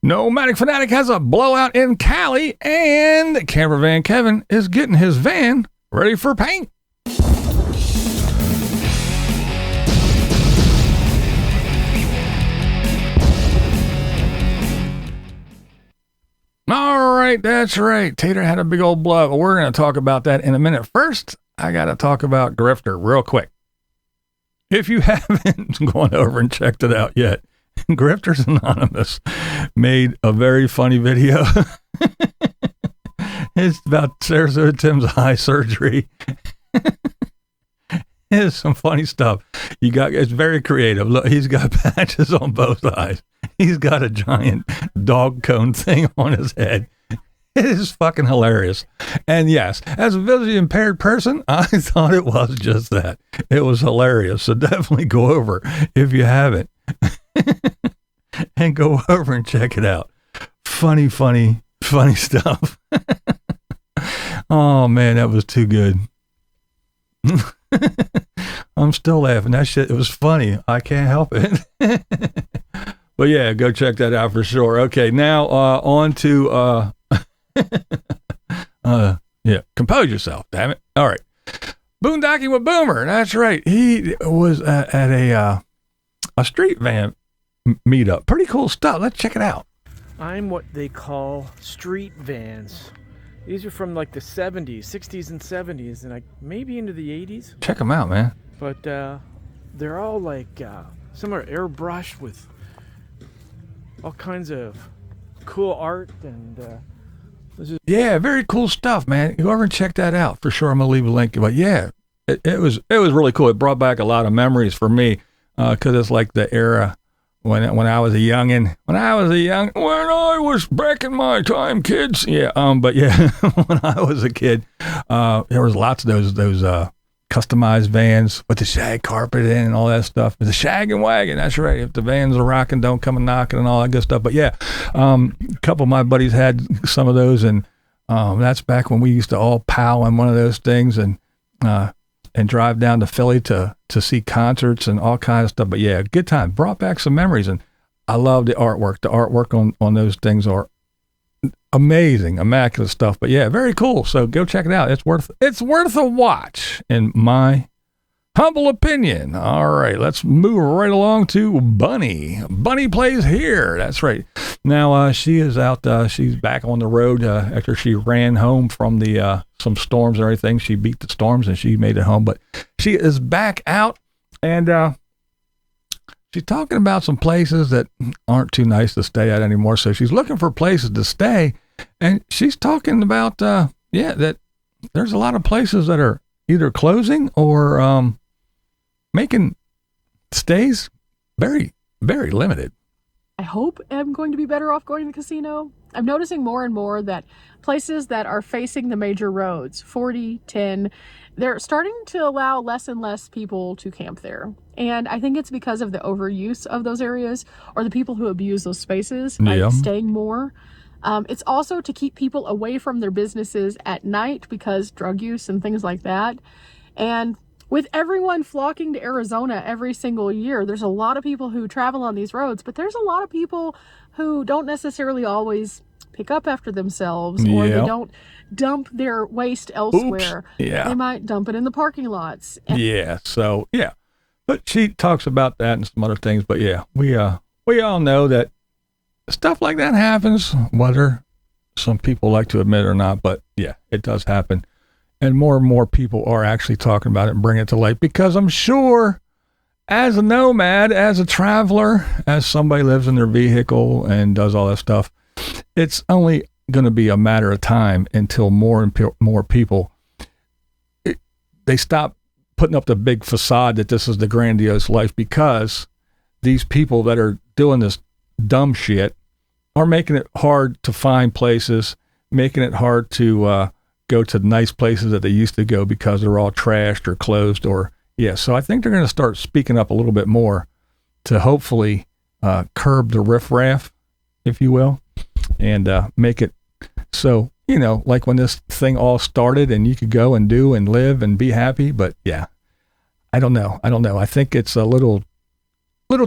Nomadic Fanatic has a blowout in Cali, and Campervan Kevin is getting his van ready for paint. All right, that's right. Tater had a big old blowout. We're going to talk about that in a minute. First, I got to talk about Grifter real quick. If you haven't gone over and checked it out yet, Grifters Anonymous made a very funny video. It's about Sarasota Tim's eye surgery. It's some funny stuff. It's very creative. Look, he's got patches on both eyes. He's got a giant dog cone thing on his head. It is fucking hilarious. And yes, as a visually impaired person, I thought it was just that. It was hilarious. So definitely go over if you haven't. And go over and check it out. Funny stuff. Oh man, that was too good. I'm still laughing. That shit, it was funny. I can't help it. But yeah, go check that out for sure. Okay, now on to compose yourself, damn it. All right. Boondocking with Boomer. That's right. He was at a street van meetup. Pretty cool stuff. Let's check it out. I'm what they call street vans. These are from like the 70s, 60s and 70s, and like maybe into the 80s. Check them out, man. But they're all like, some are airbrushed with all kinds of cool art and yeah, very cool stuff, man. Go over and check that out for sure. I'm gonna leave a link. But yeah, it was really cool. It brought back a lot of memories for me because it's like the era when I was a youngin'. When I was back in my time, kids. Yeah. But yeah, when I was a kid, there was lots of those customized vans with the shag carpet in and all that stuff. The shag and wagon, that's right. If the vans are rocking, don't come and knocking and all that good stuff. But yeah, a couple of my buddies had some of those, and that's back when we used to all pal in one of those things and drive down to Philly to see concerts and all kinds of stuff. But yeah, good time. Brought back some memories, and I love the artwork. The artwork on those things are amazing, immaculate stuff. But yeah, very cool. So go check it out. It's worth a watch, in my humble opinion. All right, let's move right along to Bunny. BunnyPlaysHere. That's right. Now she is out. She's back on the road after she ran home from the some storms and everything. She beat the storms and she made it home. But she is back out, and she's talking about some places that aren't too nice to stay at anymore. So she's looking for places to stay. And she's talking about, that there's a lot of places that are either closing or making stays very, very limited. I hope I'm going to be better off going to the casino. I'm noticing more and more that places that are facing the major roads, 40, 10, they're starting to allow less and less people to camp there. And I think it's because of the overuse of those areas or the people who abuse those spaces by staying more. It's also to keep people away from their businesses at night because drug use and things like that. And with everyone flocking to Arizona every single year, there's a lot of people who travel on these roads, but there's a lot of people who don't necessarily always pick up after themselves, or they don't dump their waste elsewhere. Oops. Yeah. They might dump it in the parking lots. So but she talks about that and some other things. But yeah, we all know that stuff like that happens, whether some people like to admit it or not. But yeah, it does happen. And more people are actually talking about it and bringing it to light, because I'm sure as a nomad, as a traveler, as somebody lives in their vehicle and does all that stuff, it's only going to be a matter of time until more and more people, they stop putting up the big facade that this is the grandiose life, because these people that are doing this dumb shit are making it hard to find places, making it hard to go to nice places that they used to go because they're all trashed or closed so I think they're going to start speaking up a little bit more to hopefully curb the riffraff, if you will, and make it so, like when this thing all started and you could go and do and live and be happy. But yeah, I don't know. I think it's a little little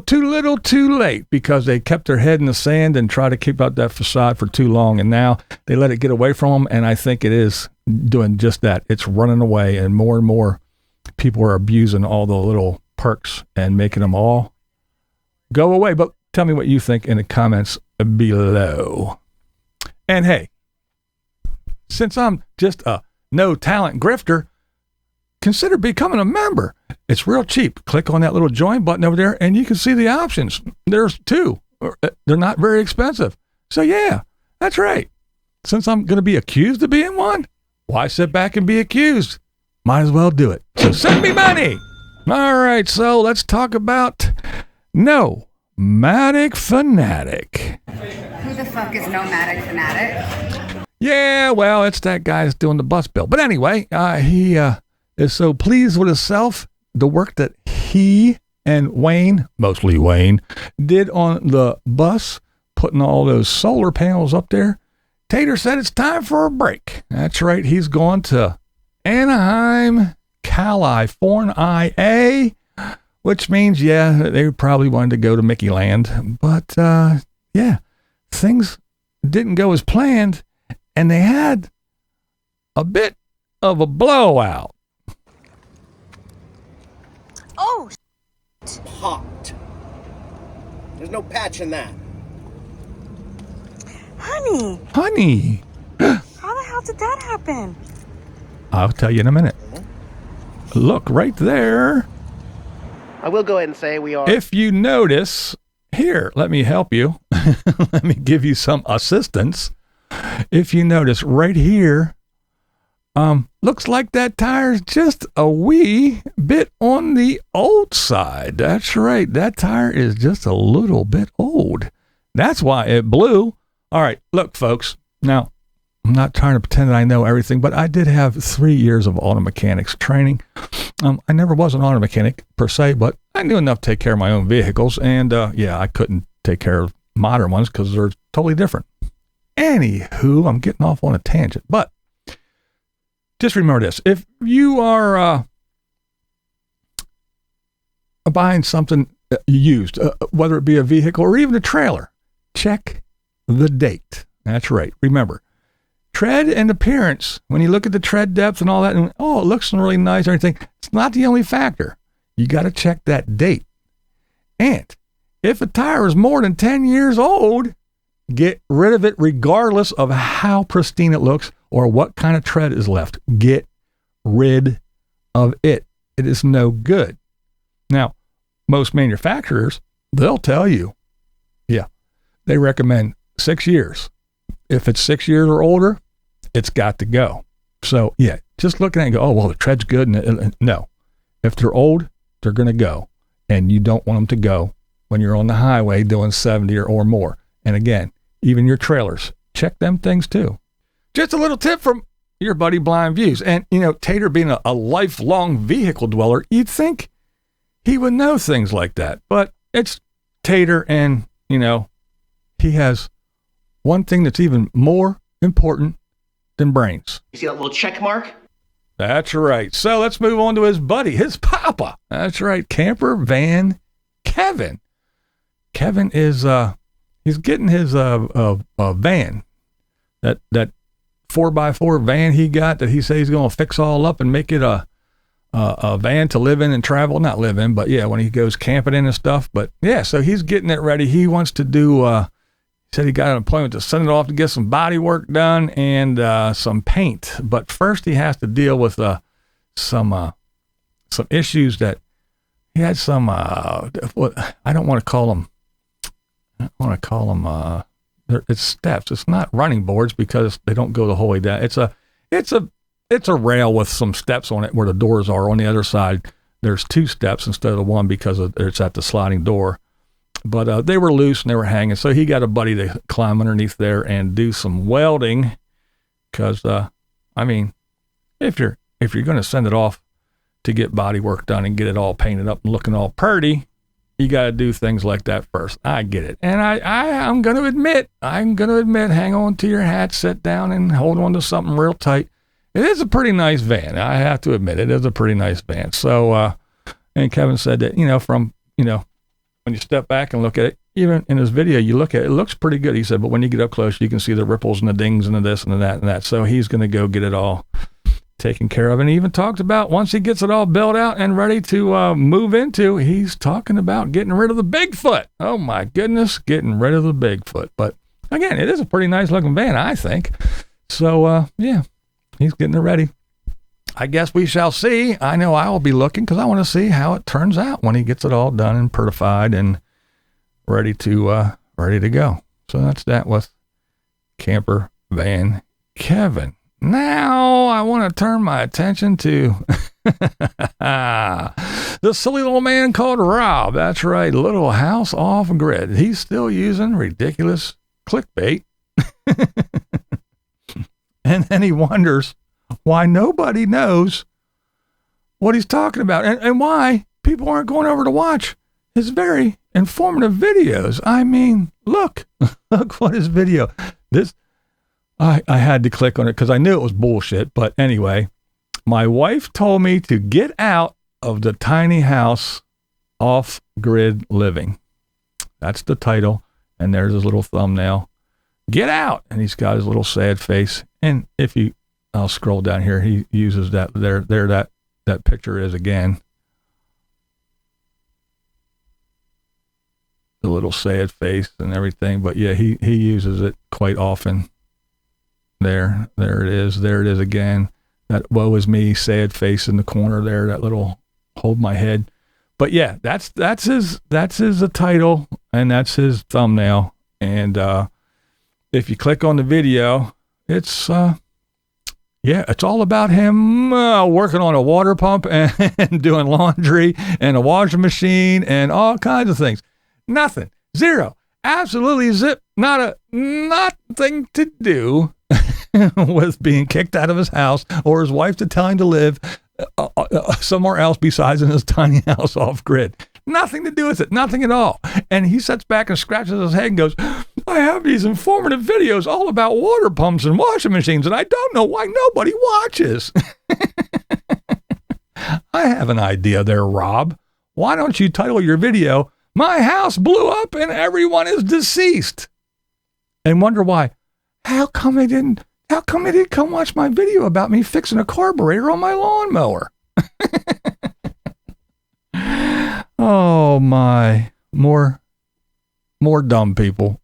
too late, because they kept their head in the sand and tried to keep out that facade for too long, and now they let it get away from them, and I think it is doing just that. It's running away, and more people are abusing all the little perks and making them all go away. But tell me what you think in the comments below. And hey, since I'm just a no talent grifter, consider becoming a member. It's real cheap. Click on that little join button over there and you can see the options. There's 2. They're not very expensive. So yeah, that's right. Since I'm going to be accused of being one, why sit back and be accused? Might as well do it. So send me money. All right, so let's talk about Nomadic Fanatic. Who the fuck is Nomadic Fanatic? Yeah, well, it's that guy that's doing the bus bill. But anyway, he is so pleased with himself, the work that he and Wayne, mostly Wayne, did on the bus, putting all those solar panels up there. Tater said it's time for a break. That's right, he's going to Anaheim, California, which means, yeah, they probably wanted to go to Mickey Land. But, yeah, things didn't go as planned, and they had a bit of a blowout. Oh, Popped. There's no patch in that. honey, How the hell did that happen? I'll tell you in a minute. Look right there. I will go ahead and say we are. If you notice, here, let me help you. Let me give you some assistance. If you notice right here, looks like that tire's just a wee bit on the old side. That's right. That tire is just a little bit old. That's why it blew. All right, look, folks. Now, I'm not trying to pretend that I know everything, but I did have 3 years of auto mechanics training. I never was an auto mechanic per se, but I knew enough to take care of my own vehicles. And yeah, I couldn't take care of modern ones because they're totally different. Anywho, I'm getting off on a tangent, but just remember this. If you are buying something used, whether it be a vehicle or even a trailer, check the date. That's right. Remember, tread and appearance, when you look at the tread depth and all that, and oh, it looks really nice or anything, it's not the only factor. You got to check that date. And if a tire is more than 10 years old, get rid of it regardless of how pristine it looks or what kind of tread is left. Get rid of it. It is no good. Now, most manufacturers, they'll tell you, yeah, they recommend 6 years. If it's 6 years or older, it's got to go. So, yeah, just looking at it and go, oh, well, the tread's good. No. If they're old, they're going to go. And you don't want them to go when you're on the highway doing 70 or more. And again, even your trailers, check them things too. Just a little tip from your buddy BlindViews. And, you know, Tater being a lifelong vehicle dweller, you'd think he would know things like that. But it's Tater, and, you know, he has one thing that's even more important than brains. You see that little check mark? That's right. So let's move on to his buddy, his papa. That's right, Campervan Kevin. Kevin is he's getting his van, that 4x4 van he got that he says he's going to fix all up and make it a van to live in and travel. Not live in, but yeah, when he goes camping in and stuff. But yeah, so he's getting it ready. He wants to do. He said he got an appointment to send it off to get some body work done and some paint. But first he has to deal with some issues that he had some. I don't want to call them. I want to call them. It's steps. It's not running boards because they don't go the whole way down. It's a rail with some steps on it where the doors are. On the other side, there's 2 steps instead of the one because it's at the sliding door. But they were loose and they were hanging. So he got a buddy to climb underneath there and do some welding. Because, I mean, if you're going to send it off to get body work done and get it all painted up and looking all purty, you got to do things like that first. I get it. And I'm going to admit, hang on to your hat, sit down and hold on to something real tight. It is a pretty nice van. I have to admit, it is a pretty nice van. So, and Kevin said that, from, when you step back and look at it, even in his video, you look at it, it looks pretty good. He said, but when you get up close, you can see the ripples and the dings and the this and the that and that. So he's going to go get it all taken care of. And he even talked about once he gets it all built out and ready to move into, he's talking about getting rid of the Bigfoot. Oh my goodness, getting rid of the Bigfoot. But again, it is a pretty nice looking van, I think. So yeah, he's getting it ready. I guess we shall see. I know I will be looking because I want to see how it turns out when he gets it all done and certified and ready to go. So that's that with Campervan Kevin. Now I want to turn my attention to the silly little man called Rob. That's right, little house off grid. He's still using ridiculous clickbait. And then he wonders why nobody knows what he's talking about and why people aren't going over to watch his very informative videos. I mean, look what his video, I had to click on it because I knew it was bullshit. But anyway, my wife told me to get out of the tiny house off-grid living. That's the title. And there's his little thumbnail. Get out. And he's got his little sad face. And I'll scroll down here. He uses that there that picture is again. The little sad face and everything. But yeah, he uses it quite often. There it is. There it is again. That woe is me sad face in the corner there. That little hold my head. But yeah, that's his title and that's his thumbnail. And if you click on the video, it's it's all about him working on a water pump and doing laundry and a washing machine and all kinds of things. Nothing, zero, absolutely zip, nothing to do with being kicked out of his house or his wife to tell him to live somewhere else besides in his tiny house off grid. Nothing to do with it, nothing at all. And he sits back and scratches his head and goes, I have these informative videos all about water pumps and washing machines, and I don't know why nobody watches. I have an idea there, Rob. Why don't you title your video, My House Blew Up and Everyone is Deceased? And wonder why. How come they didn't come watch my video about me fixing a carburetor on my lawnmower? Oh my, more dumb people.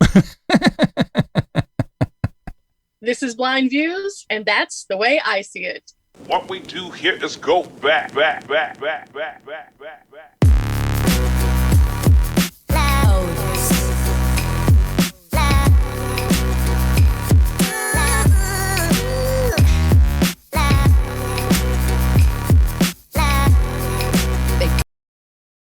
This is Blind Views, and that's the way I see it. What we do here is go back.